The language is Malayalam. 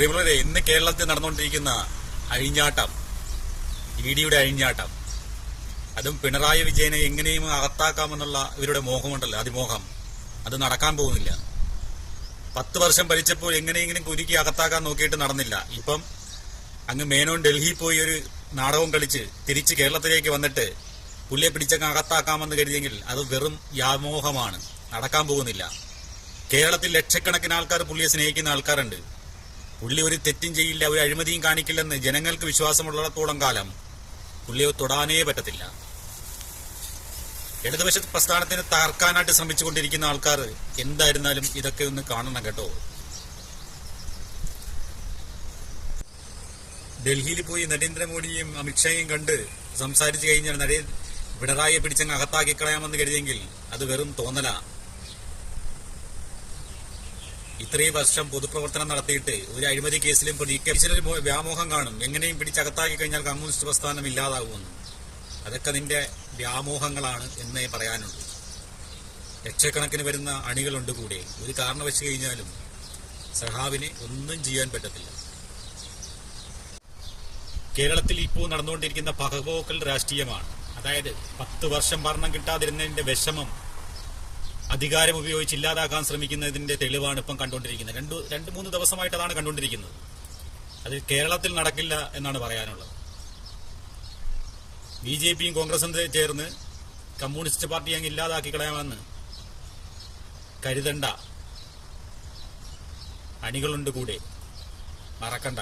പ്രിയമുള്ളവരെ, ഇന്ന് കേരളത്തിൽ നടന്നുകൊണ്ടിരിക്കുന്ന അഴിഞ്ഞാട്ടം, ഇഡിയുടെ അഴിഞ്ഞാട്ടം, അതും പിണറായി വിജയനെ എങ്ങനെയും അകത്താക്കാമെന്നുള്ള ഇവരുടെ മോഹമുണ്ടല്ലോ, അതിമോഹം, അത് നടക്കാൻ പോകുന്നില്ല. 10 വർഷം ഭരിച്ചപ്പോൾ എങ്ങനെയെങ്കിലും കുരുക്കി അകത്താക്കാൻ നോക്കിയിട്ട് നടന്നില്ല. ഇപ്പം അങ്ങ് മേനോൻ ഡൽഹിയിൽ പോയി ഒരു നാടകം കളിച്ച് തിരിച്ച് കേരളത്തിലേക്ക് വന്നിട്ട് പുള്ളിയെ പിടിച്ചങ്ങ് അകത്താക്കാമെന്ന് കരുതിയെങ്കിൽ അത് വെറും വ്യാമോഹമാണ്, നടക്കാൻ പോകുന്നില്ല. കേരളത്തിൽ ലക്ഷക്കണക്കിന് ആൾക്കാർ പുള്ളിയെ സ്നേഹിക്കുന്ന ആൾക്കാരുണ്ട്. പുള്ളി ഒരു തെറ്റും ചെയ്യില്ല, ഒരു അഴിമതിയും കാണിക്കില്ലെന്ന് ജനങ്ങൾക്ക് വിശ്വാസമുള്ളിടത്തോളം കാലം പുള്ളിയെ തൊടാനേ പറ്റത്തില്ല. ഇടതുപക്ഷ പ്രസ്ഥാനത്തിന് തകർക്കാനായിട്ട് ശ്രമിച്ചുകൊണ്ടിരിക്കുന്ന ആൾക്കാർ എന്തായിരുന്നാലും ഇതൊക്കെ ഒന്ന് കാണണം കേട്ടോ. ഡൽഹിയിൽ പോയി നരേന്ദ്രമോദിയും അമിത്ഷായും കണ്ട് സംസാരിച്ചു കഴിഞ്ഞാൽ പിണറായിയെ പിടിച്ചങ്ങ് അകത്താക്കി കളയാമെന്ന് കരുതിയെങ്കിൽ അത് വെറും തോന്നലാ. ഇത്രയും വർഷം പൊതുപ്രവർത്തനം നടത്തിയിട്ട് ഒരു അഴിമതി കേസിലും കേസിലൊരു വ്യാമോഹം കാണും, എങ്ങനെയും പിടിച്ചകത്താക്കി കഴിഞ്ഞാൽ കമ്മ്യൂണിസ്റ്റ് പ്രസ്ഥാനം ഇല്ലാതാകുമെന്ന്. അതൊക്കെ നിന്റെ വ്യാമോഹങ്ങളാണ് എന്നേ പറയാനുള്ളൂ. ലക്ഷക്കണക്കിന് വരുന്ന അണികളുണ്ട് കൂടെ. ഒരു കാരണം വെച്ച് കഴിഞ്ഞാലും സഹാവിനെ ഒന്നും ചെയ്യാൻ പറ്റത്തില്ല. കേരളത്തിൽ ഇപ്പോൾ നടന്നുകൊണ്ടിരിക്കുന്ന പകപോക്കൽ രാഷ്ട്രീയമാണ്. അതായത് 10 വർഷം ഭരണം കിട്ടാതിരുന്നതിന്റെ വിഷമം അധികാരം ഉപയോഗിച്ച് ഇല്ലാതാക്കാൻ ശ്രമിക്കുന്നതിന്റെ തെളിവാണ് ഇപ്പം കണ്ടുകൊണ്ടിരിക്കുന്നത്. 2-3 ദിവസമായിട്ട് അതാണ് കണ്ടുകൊണ്ടിരിക്കുന്നത്. അത് കേരളത്തിൽ നടക്കില്ല എന്നാണ് പറയാനുള്ളത്. BJPയും കോൺഗ്രസും ചേർന്ന് കമ്മ്യൂണിസ്റ്റ് പാർട്ടി അങ്ങ് ഇല്ലാതാക്കി കളയാമെന്ന് കരുതണ്ട. അണികളുണ്ട് കൂടെ, മറക്കണ്ട.